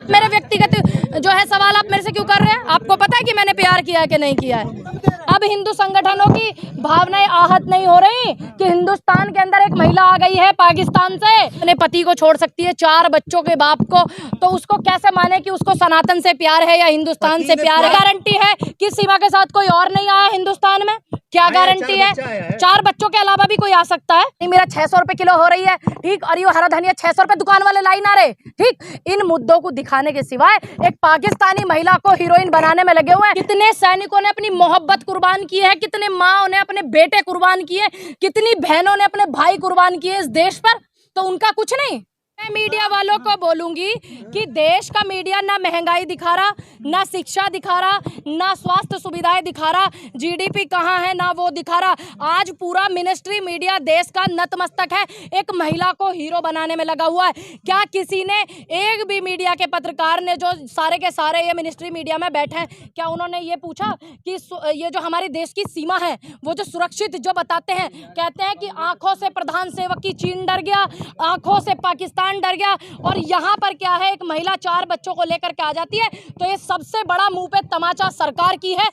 मेरे व्यक्तिगत जो है सवाल आप मेरे से क्यों कर रहे हैं? आपको पता है कि मैंने प्यार किया है कि नहीं किया है? अब हिंदू संगठनों की भावनाएं आहत नहीं हो रही कि हिंदुस्तान के अंदर एक महिला आ गई है पाकिस्तान से, अपने पति को छोड़ सकती है, 4 बच्चों के बाप को, तो उसको कैसे माने कि उसको सनातन से प्यार है या हिंदुस्तान से प्यार है? गारंटी है कि सीमा के साथ कोई और नहीं आया हिंदुस्तान में? क्या गारंटी है? 4 बच्चों के अलावा भी कोई आ सकता है? नहीं, मेरा 600 रुपए किलो हो रही है, ठीक, और ये हरा धनिया 600 रुपए दुकान वाले लाई ना रहे, ठीक। इन मुद्दों को दिखाने के सिवाय एक पाकिस्तानी महिला को हीरोइन बनाने में लगे हुए हैं। कितने सैनिकों ने अपनी मोहब्बत कुर्बान की है, कितने माँ ने अपने बेटे कुर्बान किए, कितनी बहनों ने अपने भाई कुर्बान किए इस देश पर, तो उनका कुछ नहीं। मैं मीडिया वालों को बोलूंगी कि देश का मीडिया ना महंगाई दिखा रहा, ना शिक्षा दिखा रहा, ना स्वास्थ्य सुविधाएं दिखा रहा, जीडीपी कहाँ है ना वो दिखा रहा। आज पूरा मिनिस्ट्री मीडिया देश का नतमस्तक है, एक महिला को हीरो बनाने में लगा हुआ है। क्या किसी ने, एक भी मीडिया के पत्रकार ने, जो सारे के सारे ये मिनिस्ट्री मीडिया में बैठे हैं, क्या उन्होंने ये पूछा कि ये जो हमारे देश की सीमा है वो जो सुरक्षित जो बताते हैं, कहते हैं कि आंखों से प्रधान सेवक की चीन डर गया, आंखों से पाकिस्तान डर गया, और यहाँ पर क्या है, एक महिला 4 बच्चों को लेकर के आ जाती है, तो ये सबसे बड़ा मुंह पे तमाचा सरकार की है।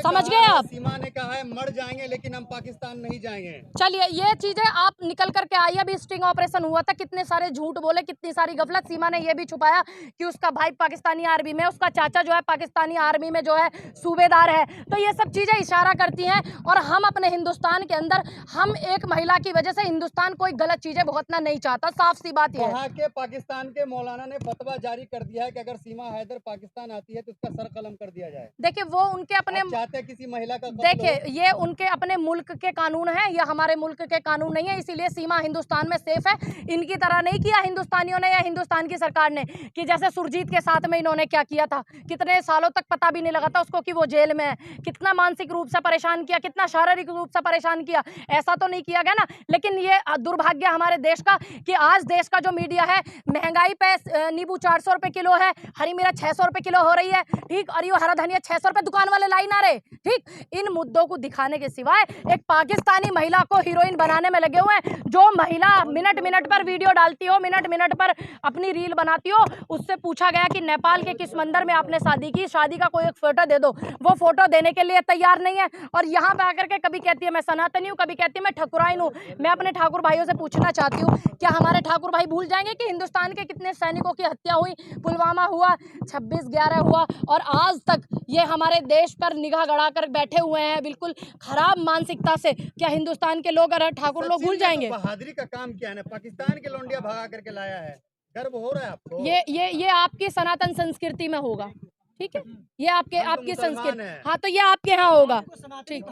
समझ गए आप? सीमा ने कहा है मर जाएंगे लेकिन हम पाकिस्तान नहीं जाएंगे। चलिए, ये चीजें आप निकल करके आई, अभी स्टिंग ऑपरेशन हुआ था, कितने सारे झूठ बोले, कितनी सारी गफलत। सीमा ने ये भी छुपाया कि उसका भाई पाकिस्तानी आर्मी में, उसका चाचा जो है पाकिस्तानी आर्मी में जो है सूबेदार है। तो ये सब चीजें इशारा करती हैं, और हम अपने हिंदुस्तान के अंदर, हम एक महिला की वजह से हिंदुस्तान कोई गलत चीजें भुगतना नहीं चाहता, साफ सी बात है। वहाँ के पाकिस्तान के मौलाना ने फतवा जारी कर दिया है कि अगर सीमा हैदर पाकिस्तान आती है तो उसका सर कलम कर दिया जाए। देखिए, वो उनके अपने चाहते हैं किसी महिला का, देखिए ये उनके अपने मुल्क के कानून है, ये हमारे मुल्क के कानून नहीं है, इसीलिए सीमा हिंदुस्तान में सेफ है। इनकी तरह नहीं किया हिंदुस्तानियों ने या हिंदुस्तान की सरकार ने कि जैसे सुरजीत के साथ में इन्होंने क्या किया था, कितने सालों तक पता भी नहीं लगा था उसको कि वो जेल में है, कितना मानसिक रूप से परेशान किया, कितना शारीरिक रूप से परेशान किया, ऐसा तो नहीं किया गया ना। लेकिन ये दुर्भाग्य हमारे देश का कि आज देश का जो मीडिया है, महंगाई पे नींबू 400 रुपए किलो है, हरी मिर्च 600 रुपए किलो हो रही है, ठीक, और ये हरा धनिया 600 रुपए दुकान वाले लाई ना रहे, ठीक। इन मुद्दों को दिखाने के सिवाय एक पाकिस्तानी महिला को हीरोइन बनाने में लगे हुए हैं। जो महिला मिनट मिनट पर वीडियो डालती हो, मिनट मिनट पर अपनी रील बनाती हो, उससे पूछा गया कि नेपाल के किस मंदिर में आपने शादी की, शादी का कोई एक फोटो दे दो, वो फोटो देने के लिए तैयार नहीं है। और यहाँ पे आकर के कभी कहती है मैं सनातनी हूँ, कभी कहती है मैं ठकुराइन हूँ। मैं अपने ठाकुर भाइयों से पूछना चाहती हूँ, क्या हमारे ठाकुर भाई भूल जाएंगे कि हिंदुस्तान के कितने सैनिकों की हत्या हुई, पुलवामा हुआ, 26/11 हुआ, और आज तक ये हमारे देश पर निगाह गड़ा कर बैठे हुए हैं बिल्कुल खराब मानसिकता से। क्या हिंदुस्तान के लोग, अगर ठाकुर लोग भूल जाएंगे? बहादुरी का काम किया है, पाकिस्तान के लौंडिया भगा करके लाया है, गर्व हो रहा है आपको? ये आपकी सनातन संस्कृति में होगा, ठीक है, ये आपकी संस्कृति, हाँ, तो ये आपके यहाँ होगा, ठीक।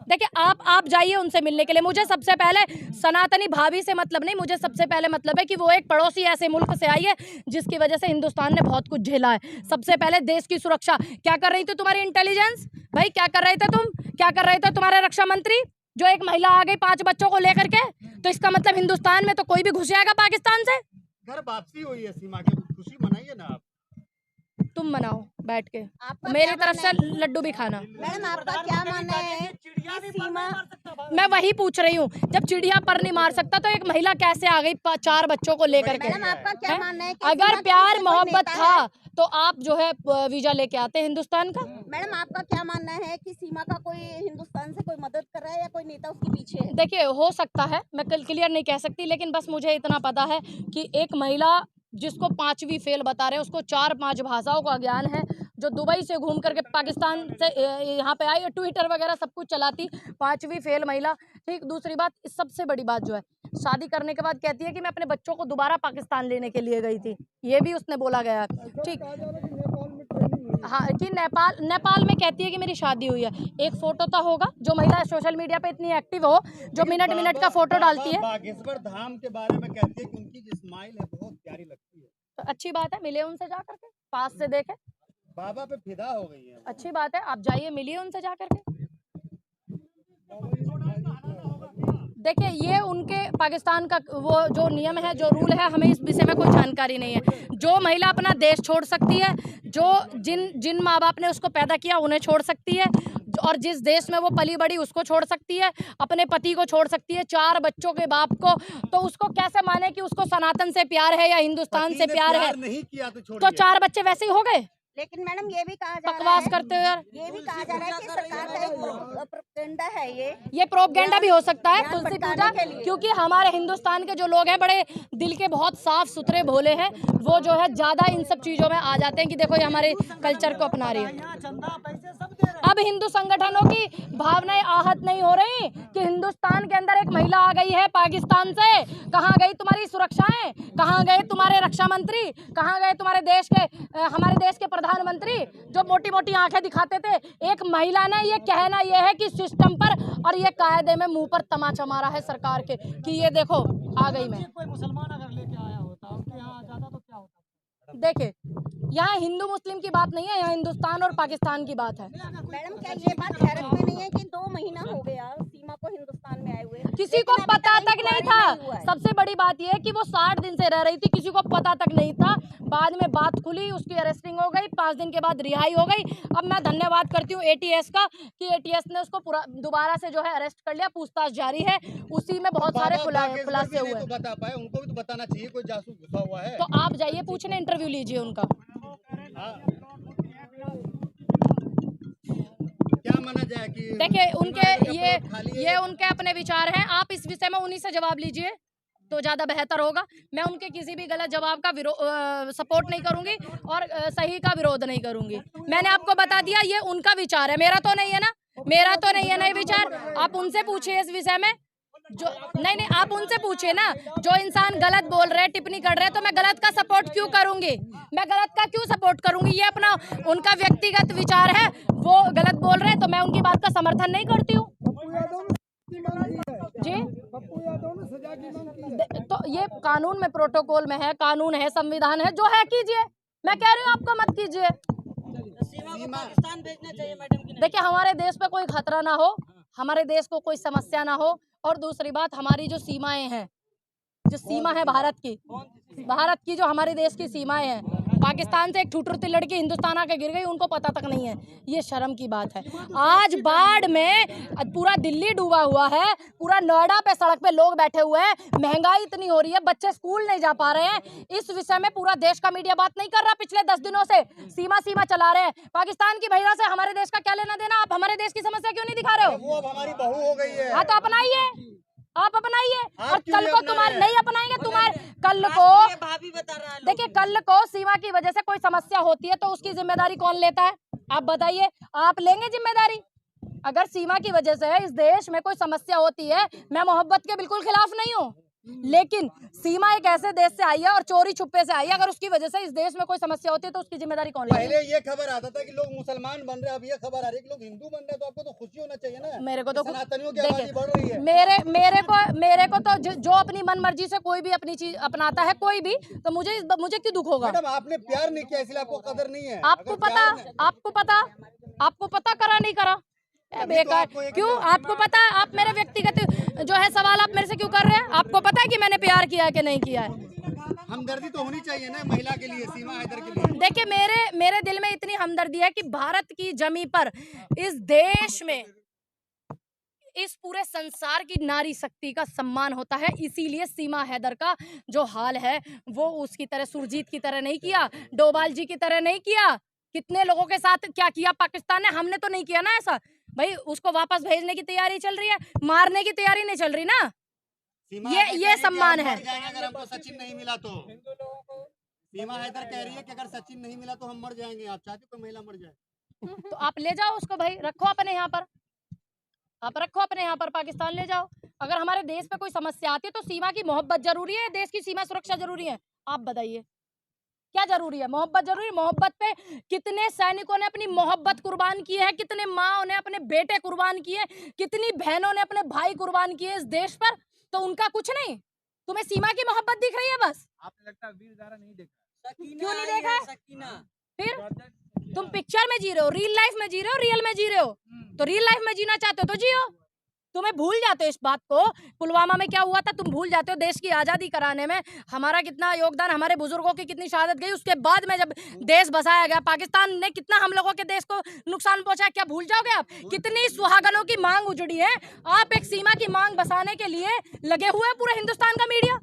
देखिए, आप जाइए उनसे मिलने के लिए। मुझे सबसे पहले सनातनी भाभी से मतलब नहीं, मुझे सबसे पहले मतलब है कि वो एक पड़ोसी ऐसे मुल्क से आई है जिसकी वजह से हिंदुस्तान ने बहुत कुछ झेला है। सबसे पहले देश की सुरक्षा। क्या कर रही थी तुम्हारी इंटेलिजेंस भाई, क्या कर रहे थे तुम, क्या कर रहे थे तुम्हारे रक्षा मंत्री? जो एक महिला आ गई 5 बच्चों को लेकर के, तो इसका मतलब हिंदुस्तान में तो कोई भी घुस जाएगा पाकिस्तान से। घर वापसी हुई है सीमा की, खुशी मनाइए ना आप। तुम मनाओ बैठ के, मेरी तरफ से लड्डू भी खाना। मैडम, आपका क्या मानना है कि सीमा, मैं वही पूछ रही हूँ, जब चिड़िया पर नहीं मार सकता तो एक महिला कैसे आ गई 4 बच्चों को लेकर के? मैडम, आपका क्या मानना है कि अगर सीमा प्यार किसी से कोई मोहब्बत नेता था है? तो आप जो है वीजा लेके आते हिंदुस्तान का। मैडम, आपका क्या मानना है कि सीमा का कोई हिंदुस्तान से कोई मदद कर रहा है या कोई नेता उसके पीछे है? देखिए, हो सकता है, मैं कल क्लियर नहीं कह सकती, लेकिन बस मुझे इतना पता है कि एक महिला जिसको 5वीं फेल बता रहे हैं, उसको 4-5 भाषाओं का ज्ञान है, जो दुबई से घूम करके पाकिस्तान से यहाँ पे आई, ट्विटर वगैरह सब कुछ चलाती, 5वीं फेल महिला, ठीक। दूसरी बात, सबसे बड़ी बात जो है, शादी करने के बाद कहती है कि मैं अपने बच्चों को दोबारा पाकिस्तान लेने के लिए गई थी, ये भी उसने बोला गया, ठीक। हाँ, कि नेपाल में कहती है कि मेरी शादी हुई है। एक फोटो तो होगा, जो महिला सोशल मीडिया पे इतनी एक्टिव हो, जो मिनट मिनट का फोटो डालती है। बागेश्वर धाम के बारे में कहती है कि उनकी जो स्माइल है बहुत प्यारी लगती है। तो अच्छी बात है, मिले उनसे जा करके, पास से देखे, बाबा पे फिदा हो गई है। अच्छी बात है, आप जाइए मिलिए उनसे जा करके। देखिए, ये उनके पाकिस्तान का वो जो नियम है, जो रूल है, हमें इस विषय में कोई जानकारी नहीं है। जो महिला अपना देश छोड़ सकती है, जो जिन माँ बाप ने उसको पैदा किया उन्हें छोड़ सकती है, और जिस देश में वो पली बड़ी उसको छोड़ सकती है, अपने पति को छोड़ सकती है, 4 बच्चों के बाप को, तो उसको कैसे माने कि उसको सनातन से प्यार है या हिंदुस्तान से प्यार है? नहीं किया तो 4 बच्चे वैसे ही हो गए। लेकिन मैडम ये भी कहा जा रहा बकवास है, करते हो यार। ये भी कहा जा रहा है कि सरकार का एक प्रोपेगेंडा है ये प्रोपेगेंडा भी हो सकता है ज्ञान तुलसी बंटाने पूजा, के लिए। क्योंकि हमारे हिंदुस्तान के जो लोग हैं बड़े दिल के बहुत साफ सुथरे भोले हैं, वो जो है ज्यादा इन सब चीजों में आ जाते हैं कि देखो ये हमारे कल्चर को अपना रही है। अब हिंदू संगठनों की भावनाएं आहत नहीं हो रही कि हिंदुस्तान के अंदर एक महिला आ गई है पाकिस्तान से। कहाँ गई तुम्हारी सुरक्षाएं? कहाँ गए तुम्हारे रक्षा मंत्री? कहाँ गए तुम्हारे देश के हमारे देश के प्रधानमंत्री जो मोटी मोटी आंखें दिखाते थे? एक महिला ने ये कहना ये है कि सिस्टम पर और ये कायदे में मुंह पर तमाचा मारा है सरकार के कि ये देखो आ गई मैं। कोई मुसलमान अगर लेके आया होता उनके यहाँ आ जाता तो क्या होता? देखिए, यहाँ हिंदू मुस्लिम की बात नहीं है, यहाँ हिंदुस्तान और पाकिस्तान की बात है। मैडम क्या ये बात हैरत में नहीं है कि 2 महीना हो गया सीमा को हिंदुस्तान में आए हुए, किसी को पता तक नहीं था। हुआ है। सबसे बड़ी बात यह है कि वो 60 दिन से रह रही थी, किसी को पता तक नहीं था। बाद में बात खुली, उसकी अरेस्टिंग हो गई, 5 दिन के बाद रिहाई हो गई। अब मैं धन्यवाद करती हूँ ATS का कि ATS ने उसको पूरा दोबारा से जो है अरेस्ट कर लिया, पूछताछ जारी है, उसी में बहुत सारे खुलासे हुए। तो बता पाए, उनको भी तो बताना चाहिए, कोई जासूस घुसा हुआ है। तो आप जाइए पूछने, इंटरव्यू लीजिए उनका। क्या माना जाए कि देखिए उनके खाली ये उनके अपने विचार हैं, आप इस विषय में उन्हीं से जवाब लीजिए तो ज़्यादा बेहतर होगा। मैं उनके किसी भी गलत जवाब का सपोर्ट नहीं करूंगी और सही का विरोध नहीं करूंगी। मैंने आपको बता दिया ये उनका विचार है, मेरा तो नहीं है ना, मेरा तो नहीं है ना ये विचार। आप उनसे पूछिए इस विषय में, जो नहीं आप उनसे पूछिए ना। जो इंसान गलत बोल रहे हैं, टिप्पणी कर रहे हैं, तो मैं गलत का सपोर्ट क्यों करूंगी? मैं गलत का क्यों सपोर्ट करूंगी? ये अपना उनका व्यक्तिगत विचार है, वो गलत बोल रहे हैं तो मैं उनकी बात का समर्थन नहीं करती हूँ जी। तो ये कानून में, प्रोटोकॉल में है, कानून है, संविधान है, जो है कीजिए। मैं कह रही हूँ आपको मत कीजिए। पाकिस्तान भेजना चाहिए मैडम। देखिए हमारे देश पे कोई खतरा ना हो, हमारे देश को कोई समस्या ना हो, और दूसरी बात हमारी जो सीमाएं हैं, जो सीमा है भारत की जो हमारे देश की सीमाएं हैं, पाकिस्तान से एक ठुटुरती लड़की हिंदुस्तान आके गिर गई, उनको पता तक नहीं है। ये शर्म की बात है। आज बाढ़ में पूरा दिल्ली डूबा हुआ है, पूरा नोएडा पे सड़क पे लोग बैठे हुए हैं, महंगाई इतनी हो रही है, बच्चे स्कूल नहीं जा पा रहे हैं। इस विषय में पूरा देश का मीडिया बात नहीं कर रहा। पिछले 10 दिनों से सीमा चला रहे हैं। पाकिस्तान की महिला से हमारे देश का क्या लेना देना? आप हमारे देश की समस्या क्यों नहीं दिखा रहे हो? वो अब हमारी बहू हो गई है। हाँ तो अपनाइए, आप अपनाइए। और कल को तुम्हारे नहीं अपनाएंगे, तुम्हारे कल को भाभी बता रहा है। देखिए, कल को सीमा की वजह से कोई समस्या होती है तो उसकी जिम्मेदारी कौन लेता है? आप बताइए, आप लेंगे जिम्मेदारी? अगर सीमा की वजह से इस देश में कोई समस्या होती है, मैं मोहब्बत के बिल्कुल खिलाफ नहीं हूँ, लेकिन सीमा एक ऐसे देश से आई है और चोरी छुपे से आई है। अगर उसकी वजह से इस देश में कोई समस्या होती है तो उसकी जिम्मेदारी कौन लेगा? पहले ये खबर आता था कि लोग मुसलमान बन रहे हैं, अब ये खबर आ रही है कि लोग हिंदू बन रहे हैं, तो आपको तो खुशी होना चाहिए ना। मेरे को तो सनातनियों की आबादी बढ़ रही है। मेरे को तो जो अपनी मन मर्जी से कोई भी अपनी चीज अपनाता है, कोई भी, तो मुझे क्यों दुख होगा? मैडम आपने प्यार नहीं किया इसलिए आपको कदर नहीं है। आपको पता करा नहीं करा बेकार क्यों? आपको पता, आप मेरे व्यक्तिगत जो है सवाल आप मेरे से क्यों कर रहे हैं? आपको पता है कि मैंने प्यार किया है कि नहीं किया है? हमदर्दी तो होनी चाहिए ना महिला के लिए, सीमा हैदर के लिए। देखिए मेरे दिल में इतनी हमदर्दी है कि भारत की जमी पर, इस देश में, इस पूरे संसार की नारी शक्ति का सम्मान होता है। इसीलिए सीमा हैदर का जो हाल है वो उसकी तरह, सुरजीत की तरह नहीं किया, डोभाल जी की तरह नहीं किया। कितने लोगों के साथ क्या किया पाकिस्तान ने? हमने तो नहीं किया ना ऐसा भाई। उसको वापस भेजने की तैयारी चल रही है, मारने की तैयारी नहीं चल रही ना। ये सम्मान है। अगर हमको सचिन नहीं मिला तो सीमा हैदर कह रही है कि अगर सचिन नहीं मिला तो हम मर जाएंगे। आप चाहते हो कोई महिला मर जाए? तो आप ले जाओ उसको भाई, रखो अपने यहाँ पर, आप रखो अपने यहाँ पर, पाकिस्तान ले जाओ। अगर हमारे देश पे कोई समस्या आती है तो सीमा की मोहब्बत जरूरी है, देश की सीमा सुरक्षा जरूरी है? आप बताइए क्या जरूरी है? मोहब्बत जरूरी है। मोहब्बत पे कितने सैनिकों ने अपनी मोहब्बत कुर्बान की है, कितने माँ ने अपने बेटे कुर्बान किए, कितनी बहनों ने अपने भाई कुर्बान किए इस देश पर, तो उनका कुछ नहीं? तुम्हें सीमा की मोहब्बत दिख रही है बस? आपने लगता है वीर ज़ारा नहीं देखा। क्यों नहीं देखा है? फिर तुम पिक्चर में जी रहे हो, रियल लाइफ में जी रहे हो, रियल में जी रहे हो। तो रियल लाइफ में जीना चाहते हो तो जियो, तुम्हें भूल जाते हो इस बात को। पुलवामा में क्या हुआ था तुम भूल जाते हो। देश की आज़ादी कराने में हमारा कितना योगदान, हमारे बुजुर्गों की कितनी शहादत गई। उसके बाद में जब देश बसाया गया, पाकिस्तान ने कितना हम लोगों के देश को नुकसान पहुंचाया, क्या भूल जाओगे आप? कितनी सुहागनों की मांग उजड़ी है। आप एक सीमा की मांग बसाने के लिए लगे हुए हैं पूरे हिंदुस्तान का मीडिया।